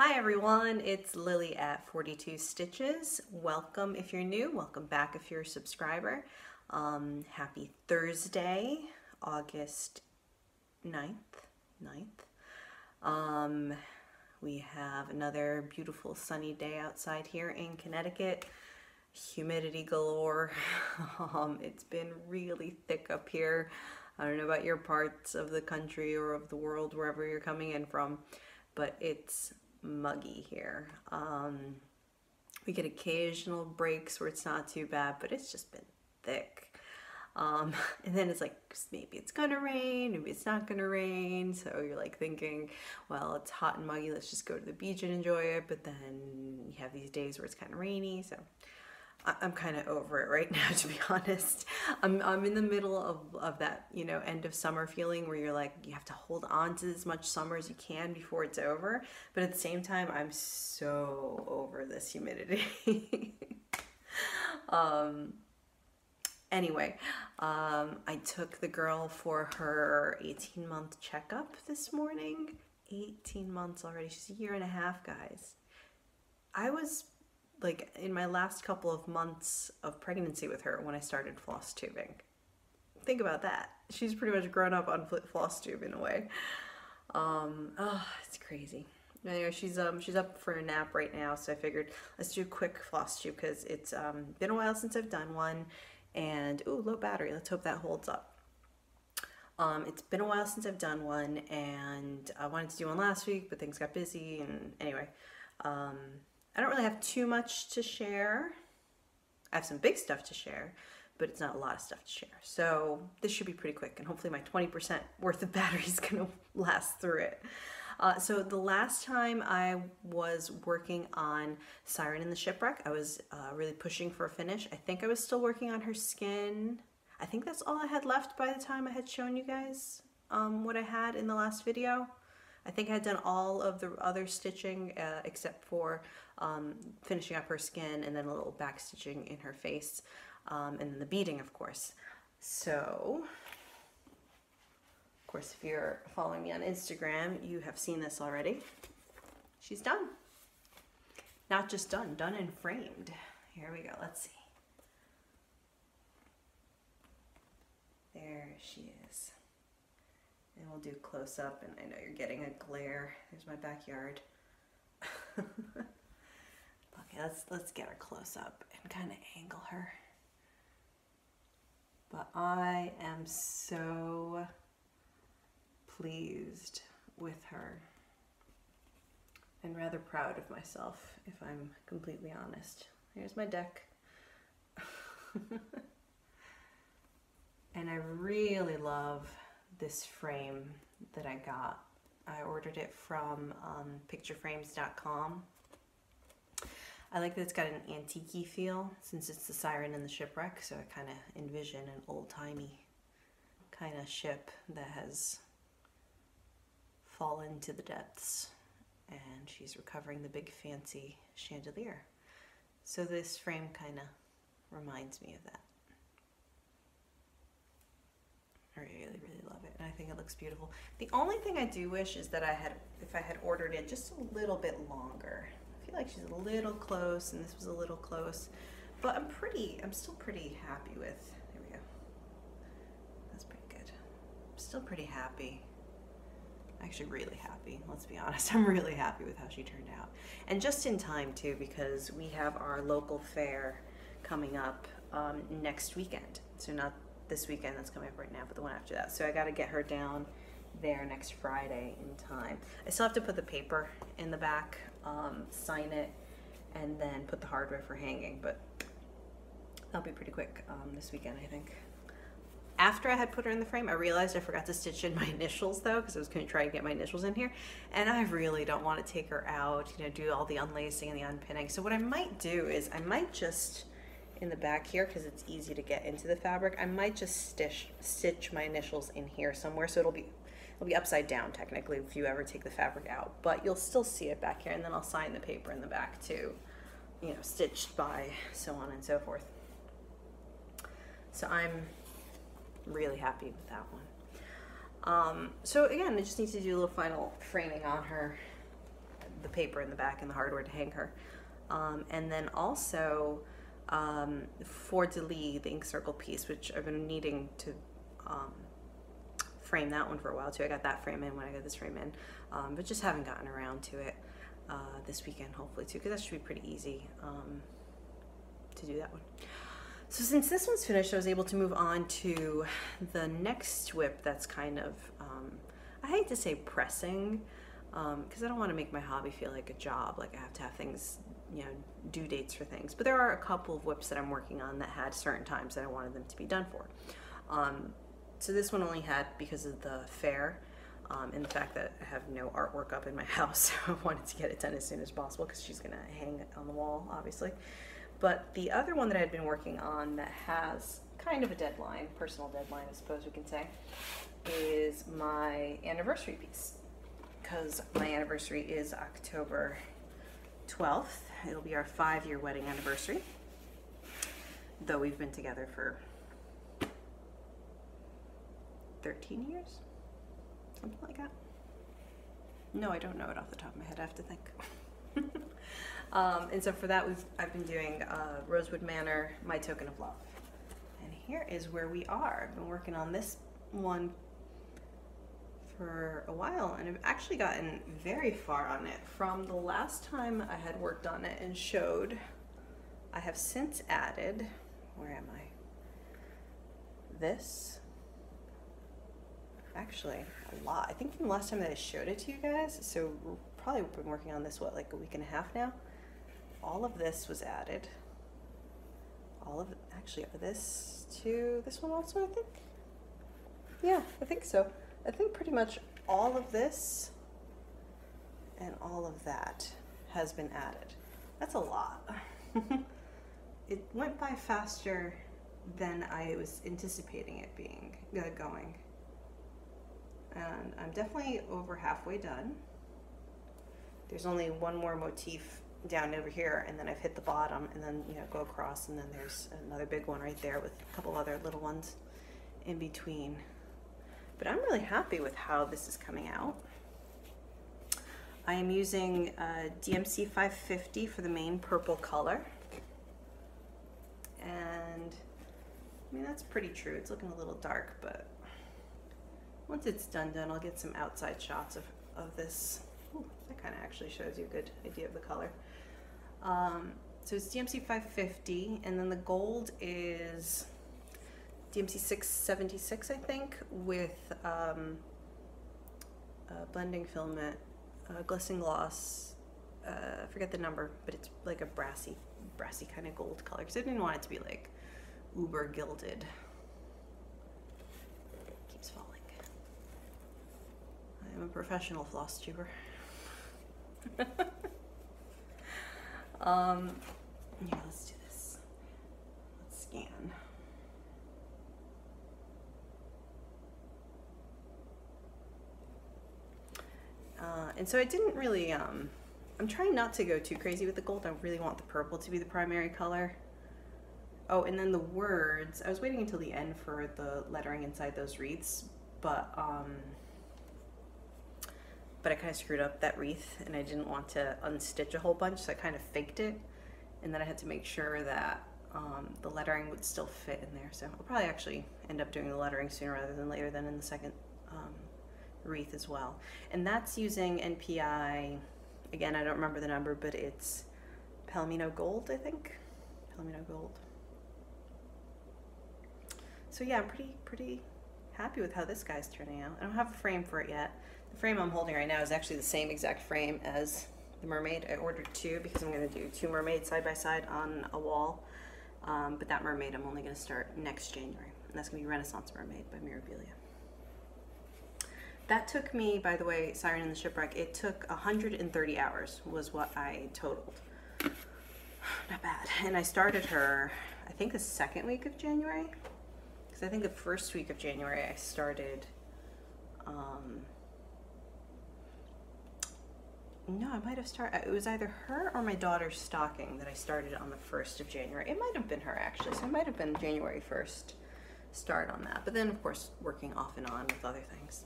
Hi everyone, it's Lily at 42 Stitches. Welcome if you're new, welcome back if you're a subscriber. Happy Thursday, August 9th. We have another beautiful sunny day outside here in Connecticut. Humidity galore. It's been really thick up here. I don't know about your parts of the country or of the world, wherever you're coming in from, but it's muggy here. We get occasional breaks where it's not too bad, but it's just been thick. And then it's like, maybe it's gonna rain, maybe it's not gonna rain. So you're like thinking, well, it's hot and muggy, let's just go to the beach and enjoy it. But then you have these days where it's kind of rainy. So I'm kind of over it right now, to be honest. I'm in the middle of that, end of summer feeling where you're like, you have to hold on to as much summer as you can before it's over. But at the same time, I'm so over this humidity. Anyway, I took the girl for her 18-month checkup this morning. 18 months already. She's a year and a half, guys. I was like in my last couple of months of pregnancy with her when I started floss tubing. Think about that. She's pretty much grown up on Flosstube in a way. Oh, it's crazy. Anyway, she's up for a nap right now, so I figured let's do a quick floss tube because it's been a while since I've done one. And ooh, low battery. Let's hope that holds up. It's been a while since I've done one, and I wanted to do one last week, but things got busy. And anyway, I don't really have too much to share. I have some big stuff to share, but it's not a lot of stuff to share. So this should be pretty quick, and hopefully my 20% worth of battery is gonna last through it. So the last time I was working on Siren in the Shipwreck, I was really pushing for a finish. I think I was still working on her skin. I think that's all I had left by the time I had shown you guys what I had in the last video. I think I had done all of the other stitching except for finishing up her skin and then a little back stitching in her face, and then the beading, of course. So, of course, if you're following me on Instagram, you have seen this already. She's done. Not just done, done and framed. Here we go, let's see. There she is. And we'll do close up, and I know you're getting a glare. There's my backyard. Okay, let's get her close up and kind of angle her. But I am so pleased with her and rather proud of myself, if I'm completely honest. Here's my deck. And I really love this frame that I got. I ordered it from pictureframes.com. I like that it's got an antique-y feel since it's the Siren in the Shipwreck, so I kind of envision an old-timey kind of ship that has fallen to the depths and she's recovering the big fancy chandelier. So this frame kind of reminds me of that. I really love it, and I think it looks beautiful. The only thing I do wish is that if I had ordered it just a little bit longer. I feel like she's a little close, and this was a little close, but I'm still pretty happy with, there we go. That's pretty good. I'm still pretty happy. Actually really happy, let's be honest. I'm really happy with how she turned out. And just in time too, because we have our local fair coming up next weekend. So not this weekend that's coming up right now, but the one after that. So I got to get her down there next Friday in time. I still have to put the paper in the back, sign it, and then put the hardware for hanging, but that'll be pretty quick this weekend, I think. After I had put her in the frame, I realized I forgot to stitch in my initials though, because I was going to try to get my initials in here, and I really don't want to take her out, do all the unlacing and the unpinning. So what I might do is I might just, in the back here, because it's easy to get into the fabric, I might just stitch my initials in here somewhere, so it'll be upside down technically if you ever take the fabric out, but you'll still see it back here, and then I'll sign the paper in the back too, stitched by, so on and so forth. So I'm really happy with that one. So again, I just need to do a little final framing on her the paper in the back and the hardware to hang her. And then also Fleur de Lis, the ink circle piece, which I've been needing to frame that one for a while too. I got that frame in when I got this frame in, but just haven't gotten around to it this weekend, hopefully too, because that should be pretty easy to do that one. So since this one's finished, I was able to move on to the next whip that's kind of, I hate to say pressing, because I don't want to make my hobby feel like a job, like I have to have things, you know, due dates for things. But there are a couple of whips that I'm working on that had certain times that I wanted them to be done for. So this one only had, because of the fair, and the fact that I have no artwork up in my house, I wanted to get it done as soon as possible because she's going to hang it on the wall, obviously. But the other one that I had been working on that has kind of a deadline, personal deadline I suppose we can say, is my anniversary piece. Because my anniversary is October 12th. It'll be our 5-year wedding anniversary. Though we've been together for 13 years? Something like that. No, I don't know it off the top of my head. I have to think. And so for that, I've been doing Rosewood Manor, My Token of Love. And here is where we are. I've been working on this one for a while, and I've actually gotten very far on it. From the last time I had worked on it and showed, I have since added, where am I? This. Actually, a lot. I think from the last time that I showed it to you guys, so we've probably been working on this, what, like a week and a half now? All of this was added. All of it, actually, this to this one also, I think? Yeah, I think so. I think pretty much all of this and all of that has been added. That's a lot. It went by faster than I was anticipating it being going. And I'm definitely over halfway done. There's only one more motif down over here, and then I've hit the bottom, and then, you know, go across, and then there's another big one right there with a couple other little ones in between. But I'm really happy with how this is coming out. I am using DMC 550 for the main purple color. And I mean, that's pretty true. It's looking a little dark, but once it's done, I'll get some outside shots of this. Ooh, that kind of actually shows you a good idea of the color. So it's DMC 550, and then the gold is DMC 676, I think, with blending filament, glistening gloss. I forget the number, but it's like a brassy kind of gold color, because I didn't want it to be like uber gilded. It keeps falling. I am a professional floss tuber. Yeah, let's do this. Let's scan. And so I didn't really, I'm trying not to go too crazy with the gold. I really want the purple to be the primary color. Oh, and then the words, I was waiting until the end for the lettering inside those wreaths, but I kind of screwed up that wreath, and I didn't want to unstitch a whole bunch, so I kind of faked it, and then I had to make sure that the lettering would still fit in there. So I'll probably actually end up doing the lettering sooner rather than later, than in the second wreath as well. And that's using NPI, again, I don't remember the number, but it's Palomino Gold, I think. Palomino Gold. So yeah, I'm pretty happy with how this guy's turning out. I don't have a frame for it yet. The frame I'm holding right now is actually the same exact frame as the mermaid. I ordered two because I'm going to do two mermaids side by side on a wall. But that mermaid I'm only going to start next January. And that's going to be Renaissance Mermaid by Mirabilia. That took me, by the way, Siren in the Shipwreck, it took 130 hours was what I totaled. Not bad. And I started her, I think the second week of January. Because I think the first week of January I started, no, I might have started, it was either her or my daughter's stocking that I started on the 1st of January. It might have been her, actually, so it might have been January 1st start on that. But then, of course, working off and on with other things.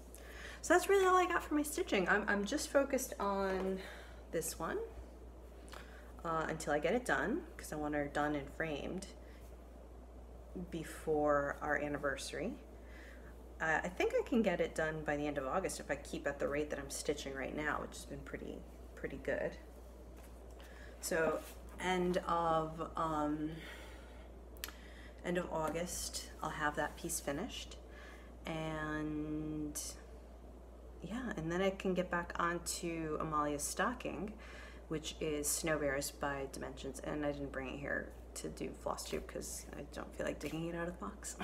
So that's really all I got for my stitching. I'm just focused on this one until I get it done, because I want her done and framed before our anniversary. I think I can get it done by the end of August if I keep at the rate that I'm stitching right now, which has been pretty good. So end of August, I'll have that piece finished, and yeah, and then I can get back onto Amalia's stocking, which is Snow Bears by Dimensions, and I didn't bring it here to do Flosstube because I don't feel like digging it out of the box.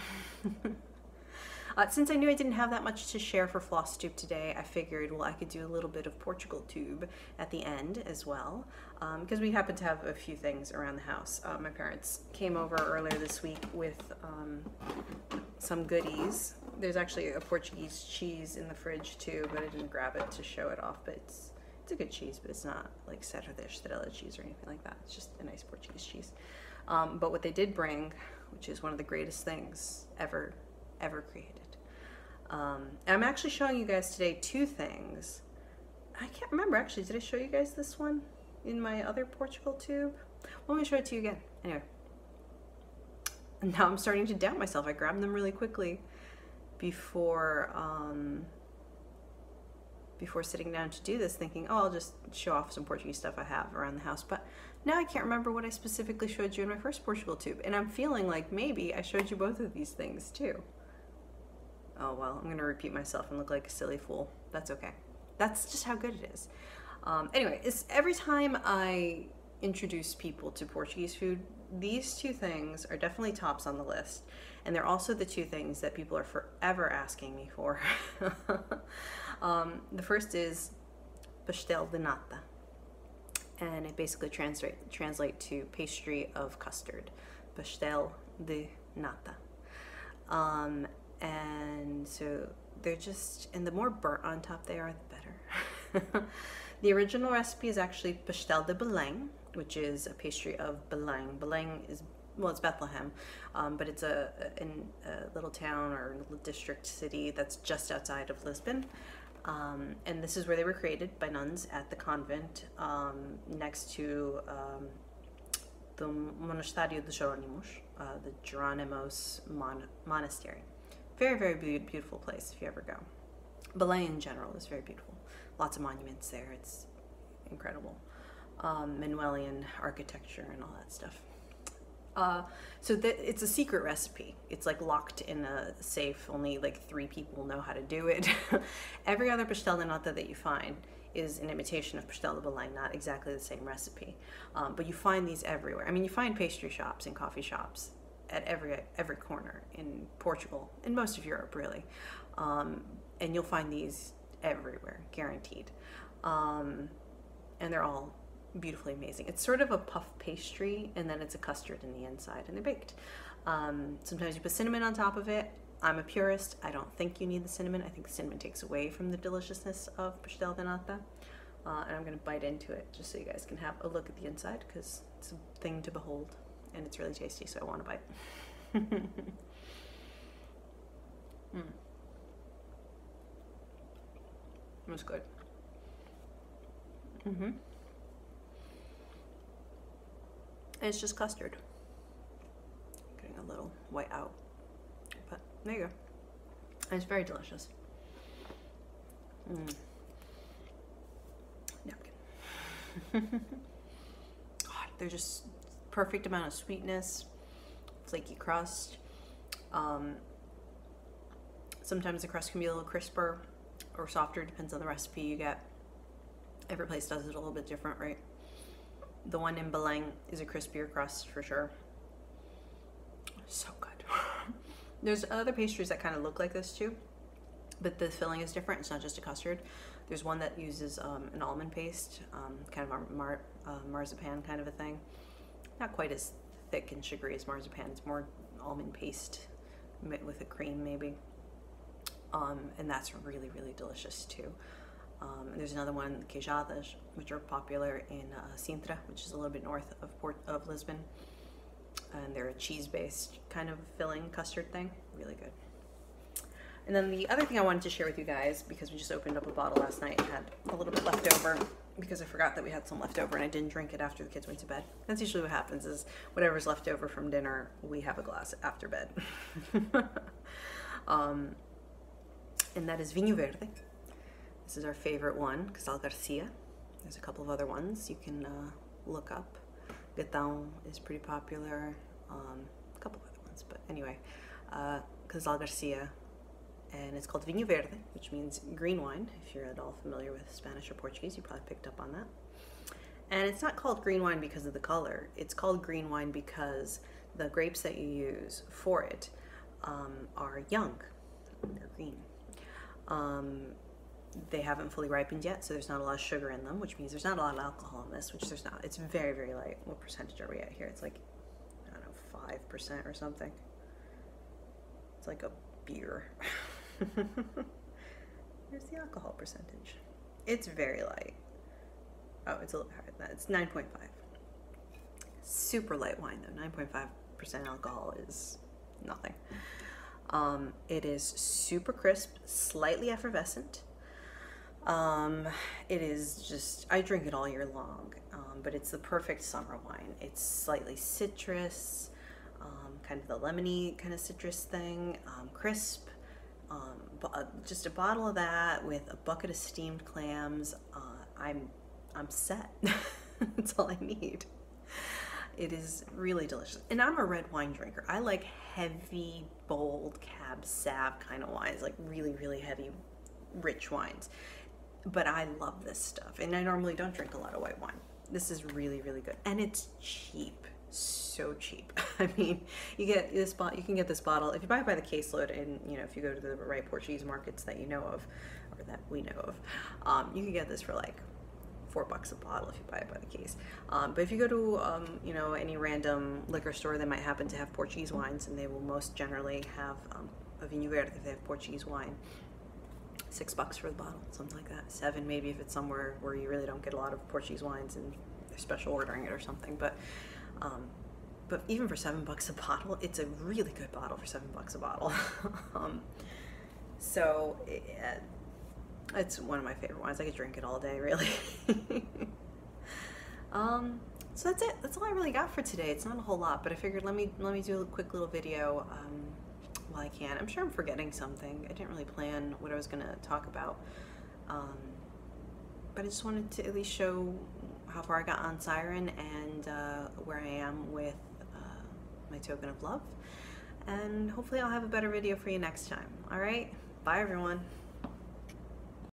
Since I knew I didn't have that much to share for Flosstube today, I figured, well, I could do a little bit of Portugaltube at the end as well, because we happen to have a few things around the house. My parents came over earlier this week with some goodies. There's actually a Portuguese cheese in the fridge too, but I didn't grab it to show it off, but it's a good cheese, but it's not like Cerdeira cheese or anything like that. It's just a nice Portuguese cheese. But what they did bring, which is one of the greatest things ever created. And I'm actually showing you guys today two things. I can't remember actually, did I show you guys this one in my other Portugaltube? Well, let me show it to you again. Anyway, now I'm starting to doubt myself. I grabbed them really quickly before sitting down to do this, thinking, oh, I'll just show off some Portuguese stuff I have around the house. But now I can't remember what I specifically showed you in my first Portugaltube, and I'm feeling like maybe I showed you both of these things too. Oh well, I'm gonna repeat myself and look like a silly fool. That's okay. That's just how good it is. Anyway, every time I introduce people to Portuguese food, these two things are definitely tops on the list, and they're also the two things that people are forever asking me for. The first is pastel de nata, and it basically translate to pastry of custard. Pastel de nata. And so they're just, and the more burnt on top they are, the better. The original recipe is actually pastel de Belém, which is a pastry of Belém. Belém is, well, it's Bethlehem, but it's a little town or a little district city that's just outside of Lisbon. And this is where they were created by nuns at the convent next to the Monastery de Jeronimos, the Jeronimos Monastery. Very, very beautiful place if you ever go. Belém in general is very beautiful. Lots of monuments there. It's incredible. Manuelian architecture and all that stuff. So it's a secret recipe. It's like locked in a safe. Only like 3 people know how to do it. Every other pastel de nata that you find is an imitation of pastel de Belém, not exactly the same recipe. But you find these everywhere. I mean, you find pastry shops and coffee shops at every corner in Portugal, in most of Europe really, and you'll find these everywhere, guaranteed. And they're all beautifully amazing. It's sort of a puff pastry, and then it's a custard in the inside, and they're baked. Sometimes you put cinnamon on top of it. I'm a purist. I don't think you need the cinnamon. I think the cinnamon takes away from the deliciousness of pastel de nata. And I'm gonna bite into it just so you guys can have a look at the inside, because it's a thing to behold. And it's really tasty, so I want to bite. It was good. And it's just custard. Getting a little white out. But there you go. And it's very delicious. Napkin. God, they're just perfect amount of sweetness, flaky crust. Sometimes the crust can be a little crisper or softer, depends on the recipe you get. Every place does it a little bit different, right? The one in Belém is a crispier crust for sure. So good. There's other pastries that kind of look like this too, but the filling is different. It's not just a custard. There's one that uses an almond paste, kind of marzipan kind of a thing. Not quite as thick and sugary as marzipan. It's more almond paste with a cream maybe. And that's really, really delicious too. There's another one, queijadas, which are popular in Sintra, which is a little bit north of Lisbon. And they're a cheese-based kind of filling custard thing. Really good. And then the other thing I wanted to share with you guys, because we just opened up a bottle last night and had a little bit left over, because I forgot that we had some left over and I didn't drink it after the kids went to bed. That's usually what happens, is whatever's left over from dinner, we have a glass after bed. And that is Vinho Verde. This is our favorite one, Cassava. There's a couple of other ones you can look up. Gatão is pretty popular. A couple of other ones, but anyway, Cassava, and it's called Vinho Verde, which means green wine. If you're at all familiar with Spanish or Portuguese, you probably picked up on that. And it's not called green wine because of the color. It's called green wine because the grapes that you use for it are young. They're green. They haven't fully ripened yet, so there's not a lot of sugar in them, which means there's not a lot of alcohol in this, which there's not. It's very, very light. What percentage are we at here? It's like, I don't know, 5% or something. It's like a beer. Here's the alcohol percentage. It's very light. Oh, it's a little higher than that. It's 9.5. Super light wine though. 9.5% alcohol is nothing. It is super crisp, slightly effervescent. It is just, I drink it all year long, but it's the perfect summer wine. It's slightly citrus, kind of the lemony kind of citrus thing, crisp. Just a bottle of that with a bucket of steamed clams. I'm set. That's all I need. It is really delicious. And I'm a red wine drinker. I like heavy, bold Cab Sav kind of wines, like really, really heavy, rich wines. But I love this stuff. And I normally don't drink a lot of white wine. This is really, really good. And it's cheap. So cheap. I mean, you get this you can get this bottle if you buy it by the caseload, and you know, if you go to the right Portuguese markets that you know of, or that we know of, you can get this for like $4 a bottle if you buy it by the case. But if you go to you know, any random liquor store, they might happen to have Portuguese wines, and they will most generally have a Vinho Verde if they have Portuguese wine. $6 for the bottle, something like that. $7 maybe if it's somewhere where you really don't get a lot of Portuguese wines and they're special ordering it or something. But even for $7 a bottle, it's a really good bottle for $7 a bottle. So it's one of my favorite wines. I could drink it all day, really. So that's it. That's all I really got for today. It's not a whole lot, but I figured let me do a quick little video while I can. I'm sure I'm forgetting something. I didn't really plan what I was going to talk about, but I just wanted to at least show how far I got on Siren and where I am with my token of love. And hopefully I'll have a better video for you next time. All right, bye everyone.